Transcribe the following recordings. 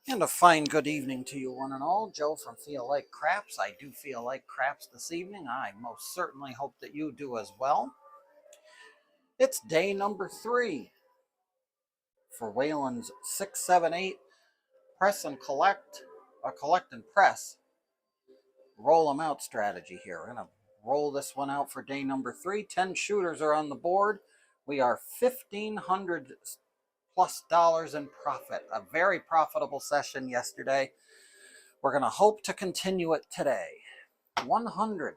And a fine good evening to you one and all. Joe from Feel Like Craps. I do feel like craps this evening. I most certainly hope that you do as well. It's day number 3 for Waylon's 678 press and collect, or collect and press, roll them out strategy here. We're going to roll this one out for day number 3. 10 shooters are on the board. We are $1,500 plus in profit. A very profitable session yesterday. We're going to hope to continue it today. 100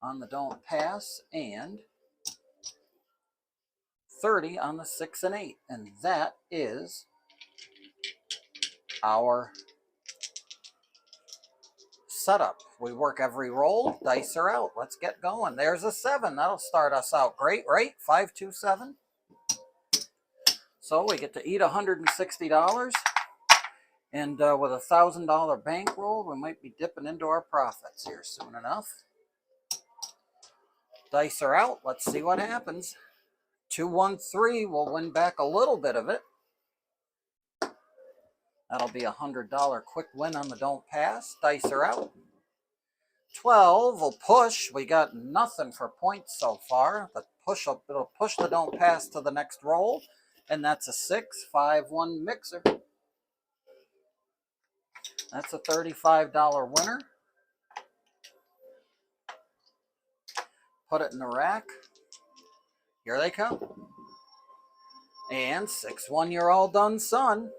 on the don't pass and 30 on the 6 and 8. And that is our setup. We work every roll. Dice are out. Let's get going. There's a 7. That'll start us out great, right? 527. So we get to eat $160. And with a $1,000 bankroll, we might be dipping into our profits here soon enough. Dice are out. Let's see what happens. 213 will win back a little bit of it. That'll be a $100 quick win on the don't pass. Dice are out. 12 will push. We got nothing for points so far. The push up, it'll push the don't pass to the next roll, and that's a 6, 5, 1 mixer. That's a $35 winner. Put it in the rack. Here they come. And 6-1, you're all done, son.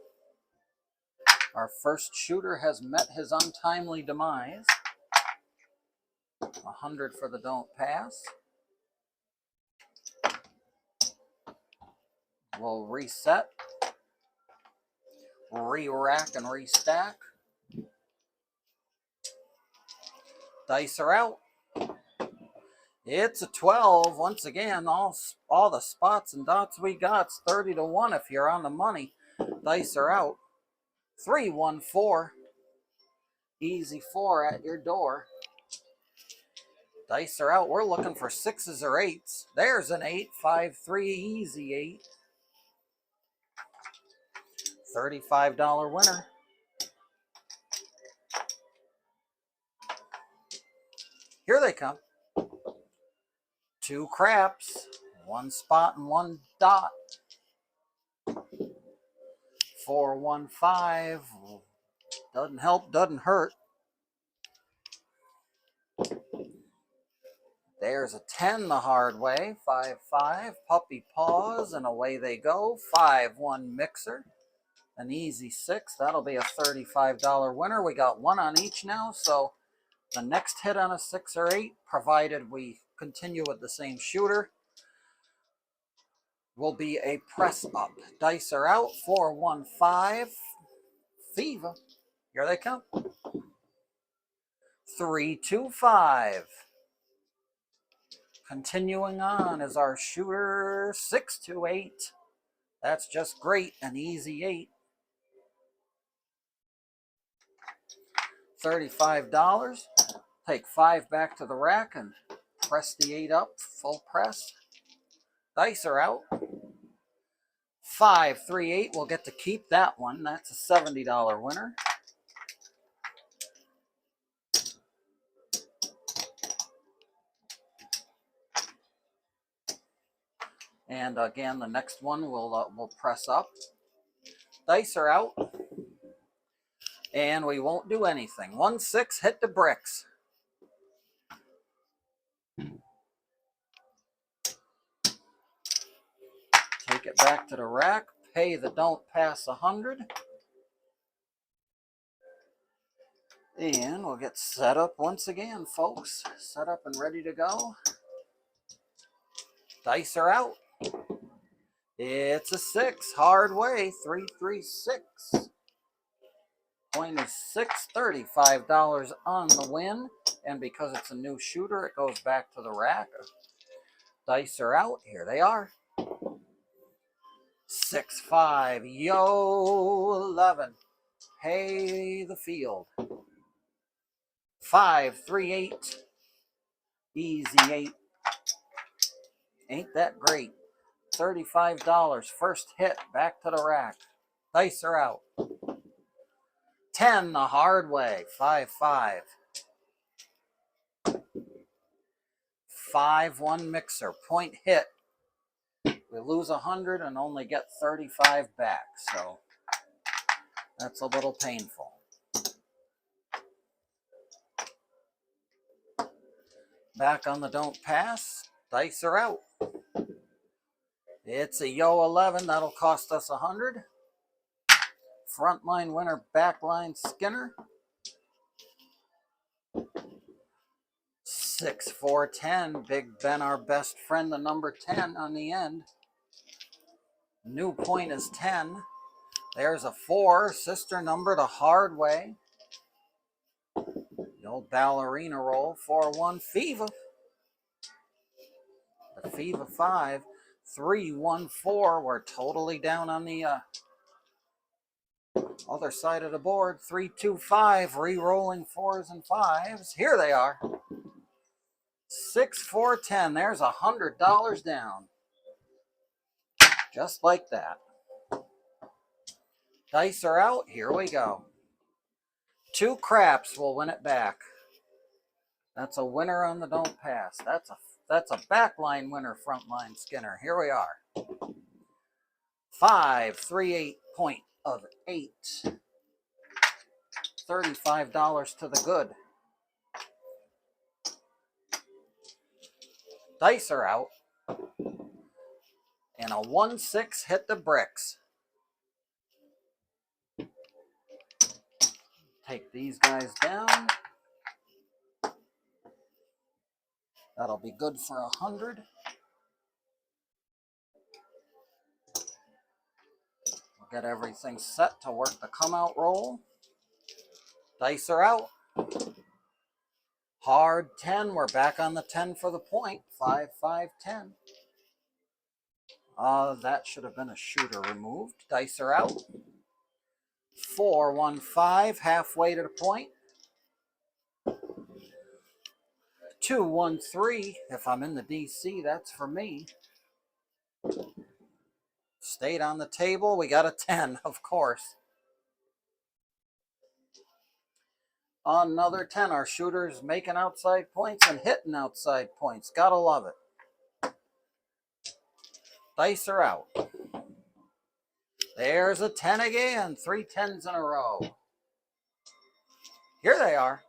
Our first shooter has met his untimely demise. 100 for the don't pass. We'll reset, re-rack and restack. Dice are out. It's a 12. Once again, all the spots and dots we got's 30-1 if you're on the money. Dice are out. 314. Easy 4 at your door. Dice are out. We're looking for 6s or 8s. There's an 8. 5-3. Easy 8. $35 winner. Here they come. 2 craps, 1 spot and 1 dot. 415. Doesn't help, doesn't hurt. There's a 10 the hard way. 5-5. Puppy paws, and away they go. 5-1 mixer. An easy 6. That'll be a $35 winner. We got 1 on each now, so the next hit on a 6 or 8, provided we continue with the same shooter, will be a press up. Dice are out. 415. Thiva. Here they come. 325. Continuing on is our shooter 628. That's just great. An easy 8. $35. Take 5 back to the rack and press the 8 up. Full press. Dice are out. 538. We'll get to keep that one. That's a $70 winner. And again, the next one we'll press up. Dice are out. And we won't do anything. 1-6, hit the bricks. Take it back to the rack. Pay the don't pass 100. And we'll get set up once again, folks. Set up and ready to go. Dice are out. It's a 6. Hard way. 336. Point is $6. $35 on the win. And because it's a new shooter, it goes back to the rack. Dice are out. Here they are. 6-5. Yo, 11. Hey, the field. 5-3-8. Easy 8. Ain't that great? $35. First hit. Back to the rack. Dice are out. 10 the hard way. 5-5. 5-1 mixer. Point hit. We lose 100 and only get 35 back. So that's a little painful. Back on the don't pass. Dice are out. It's a yo 11. That'll cost us 100. Frontline winner, backline Skinner. 6-4-10. Big Ben, our best friend, the number 10 on the end. New point is 10. There's a 4. Sister number the hard way. The old ballerina roll. 4-1 Fever. The Fever 5. 3-1-4. We're totally down on the other side of the board. 3-2-5. Re-rolling 4s and 5s. Here they are. 6-4-10. There's $100 down. Just like that. Dice are out. Here we go. 2 craps will win it back. That's a winner on the don't pass. That's a backline winner, frontline Skinner. Here we are. 5-3-8 point of 8. $35 to the good. Dice are out. And a 1-6 hit the bricks. Take these guys down. That'll be good for 100. We'll get everything set to work the come out roll. Dice are out. Hard 10. We're back on the 10 for the point. 5-5-10. That should have been a shooter removed. Dice are out. 4-1-5. Halfway to the point. 2-1-3. If I'm in the DC, that's for me. Stayed on the table. We got a 10, of course. Another 10. Our shooters making outside points and hitting outside points. Gotta love it. Dice are out. There's a 10 again. 3 10s in a row. Here they are.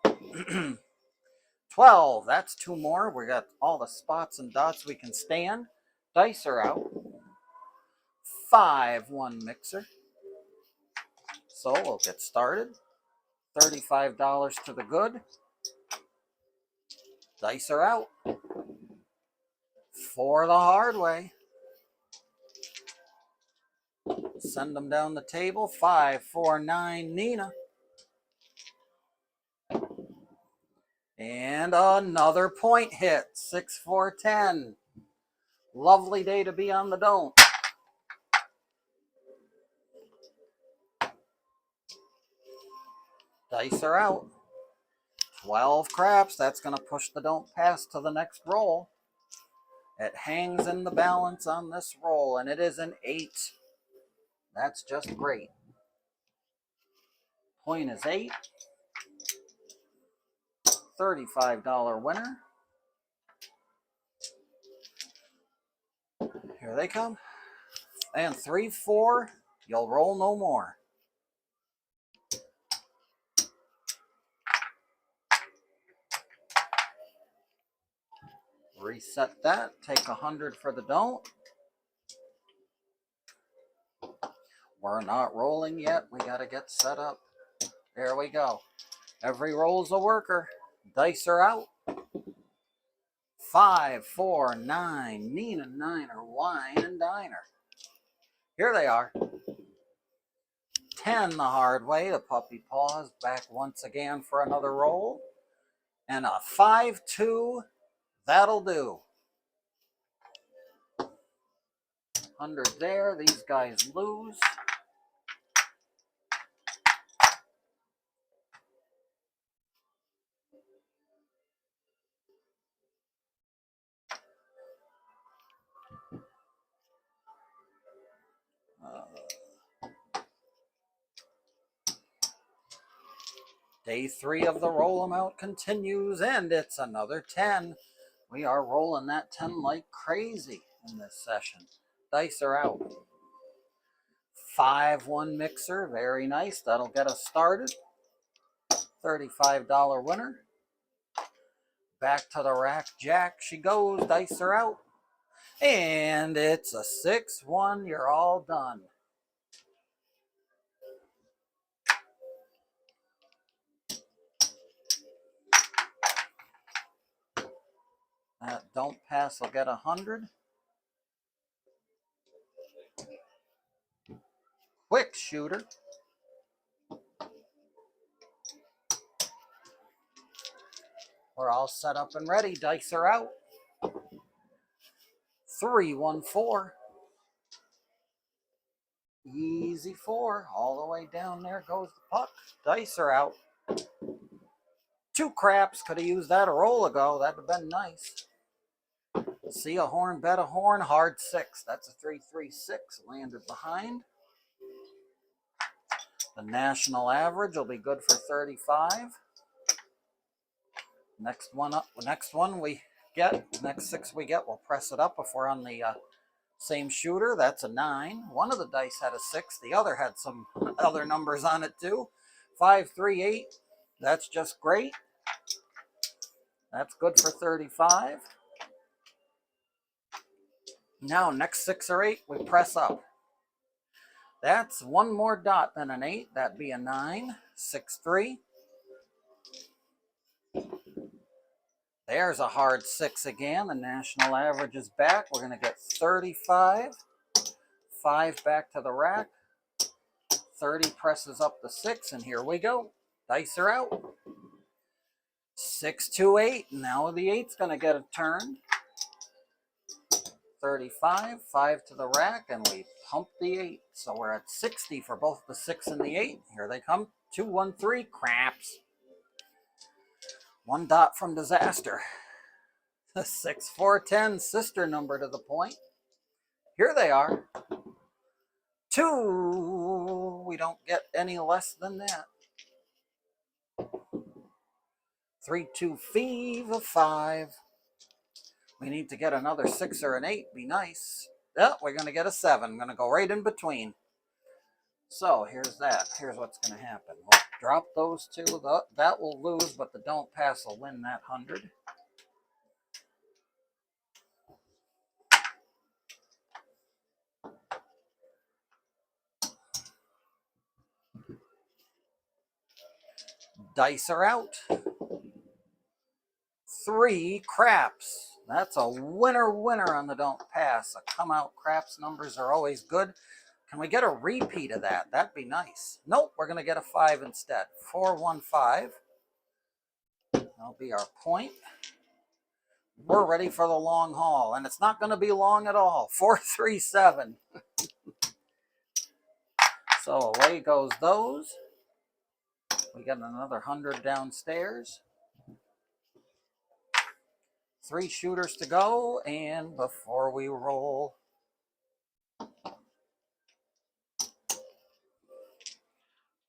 12. That's 2 more. We got all the spots and dots we can stand. Dice are out. 5-1 mixer. So we'll get started. $35 to the good. Dice are out. 4 the hard way. Send them down the table. 5-4-9 Nina. And another point hit. 6-4-10. Lovely day to be on the don't. Dice are out. 12 craps. That's going to push the don't pass to the next roll. It hangs in the balance on this roll, and it is an 8. That's just great. Point is 8. $35 winner. Here they come. And 3-4. You'll roll no more. Reset that. Take 100 for the don't. We're not rolling yet. We got to get set up. There we go. Every roll's a worker. Dice are out. 5-4-9. Nina Niner. Wine and Diner. Here they are. 10 the hard way. The puppy paws back once again for another roll. And a 5-2. That'll do. 100 there. These guys lose. Day 3 of the roll 'em out continues, and it's another 10. We are rolling that 10 like crazy in this session. Dice are out. 5-1 mixer, very nice. That'll get us started. $35 winner. Back to the rack, jack she goes. Dice are out. And it's a 6-1. You're all done. That don't pass will get 100. Quick shooter. We're all set up and ready. Dice are out. 3-1-4. Easy 4. All the way down there goes the puck. Dice are out. 2 craps. Could have used that a roll ago. That'd have been nice. See a horn, bet a horn. Hard 6. That's a 3-3-6. Landed behind. The national average will be good for 35. Next one up. Next one we get. Next 6 we get. We'll press it up if we're on the same shooter. That's a 9. One of the dice had a 6. The other had some other numbers on it too. 5-3-8. That's just great. That's good for 35. Now, next 6 or 8, we press up. That's one more dot than an 8. That'd be a 9. 6-3. There's a hard 6 again. The national average is back. We're going to get 35. 5 back to the rack. 30 presses up the 6, and here we go. Dice are out. 6-2-8. Now the 8's going to get a turn. 35. 5 to the rack, and we pump the 8. So we're at 60 for both the 6 and the 8. Here they come. 2-1-3. Craps. 1 dot from disaster. The 6-4-10 sister number to the point. Here they are. 2. We don't get any less than that. 3-2-5. We need to get another 6 or an 8. Be nice. Oh, we're going to get a 7. I'm going to go right in between. So here's that. Here's what's going to happen. We'll drop those 2. That will lose, but the don't pass will win that 100. Dice are out. 3 craps. That's a winner on the don't pass. A come out craps numbers are always good. Can we get a repeat of that? That'd be nice. Nope, we're going to get a 5 instead. 4-1-5. That'll be our point. We're ready for the long haul, and it's not going to be long at all. 4-3-7. So away goes those. We get another 100 downstairs. 3 shooters to go, and before we roll,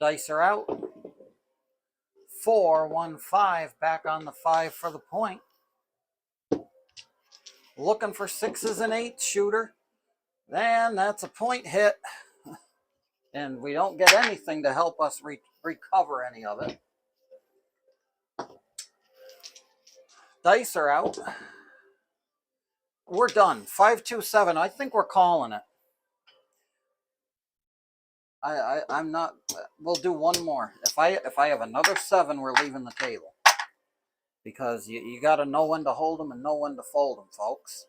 dice are out. 4-1-5, back on the 5 for the point. Looking for 6s and 8s, shooter. Then that's a point hit. And we don't get anything to help us recover any of it. Dice are out. We're done. 5-2-7. I think we're calling it. I'm not. We'll do one more. If I have another 7, we're leaving the table. Because you got to know when to hold them and know when to fold them, folks.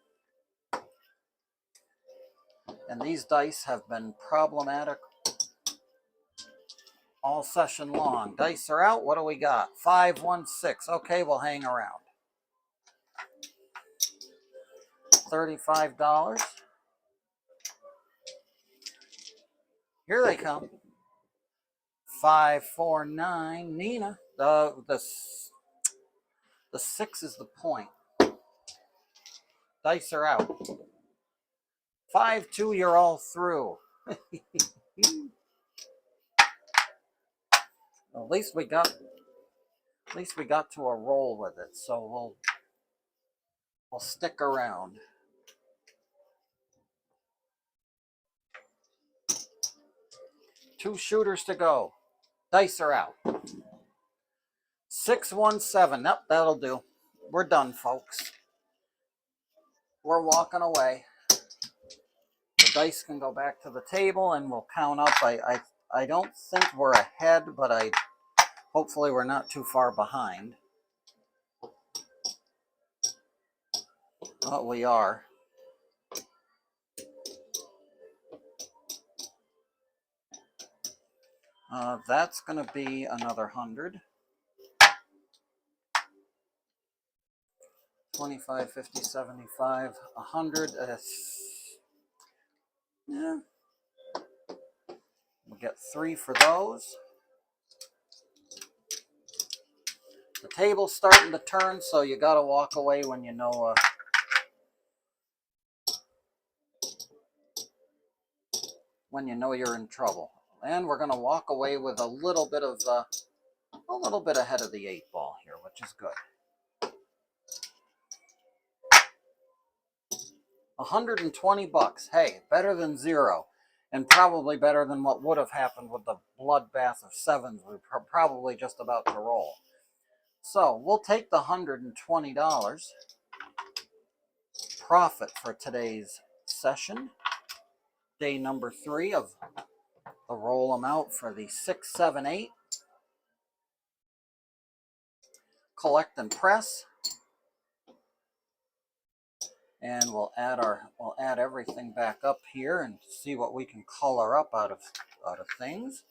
And these dice have been problematic all session long. Dice are out. What do we got? 5-1-6. Okay, we'll hang around. $35. Here they come. 5-4-9. Nina. The 6 is the point. Dice are out. 5-2. You're all through. At least we got At least we got to a roll with it, so we'll stick around. Two shooters to go. Dice are out. 617. Nope, that'll do. We're done, folks. We're walking away. The dice can go back to the table and we'll count up. I don't think we're ahead, but hopefully we're not too far behind. But we are. That's going to be another 100. 25, 50, 75, 100. Yeah. We'll get 3 for those. The table's starting to turn, so you got to walk away when you know you're in trouble. And we're going to walk away with a little bit ahead of the 8 ball here, which is good. 120 bucks. Hey, better than 0, and probably better than what would have happened with the bloodbath of 7s we're probably just about to roll. So we'll take the $120 profit for today's session. Day number 3 of the roll amount for the 678. Collect and press. And we'll add everything back up here and see what we can color up out of things.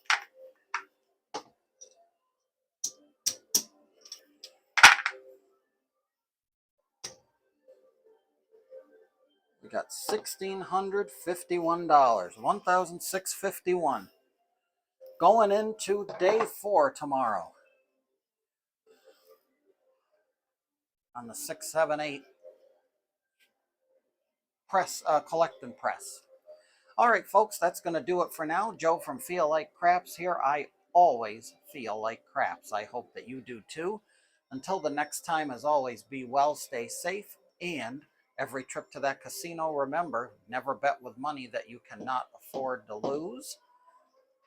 We got $1,651, $1,651. Going into day 4 tomorrow on the 678 press, collect and press. All right, folks, that's going to do it for now. Joe from Feel Like Craps here. I always feel like craps. I hope that you do too. Until the next time, as always, be well, stay safe, and every trip to that casino, remember, never bet with money that you cannot afford to lose.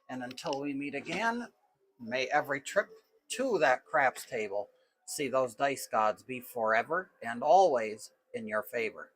And until we meet again, may every trip to that craps table see those dice gods be forever and always in your favor.